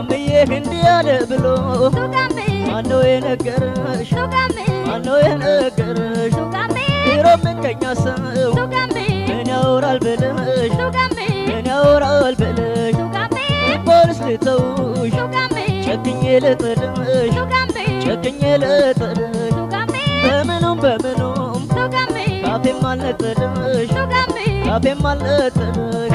ጋምዬ እንዲያለ ብሎ ማነው የነገረሽ ማነው የነገረሽ ድሮም ምቀኛ ሰው ምን ያወራል ብለሽ ምን ያወራል ብለሽ ፖሊስ ልተውሽ ጨክኜ ልጥልሽ ጨክኜ ልጥልሽ በምኑም ካፌም አልነጥልሽ ካፌም አልነጥልሽ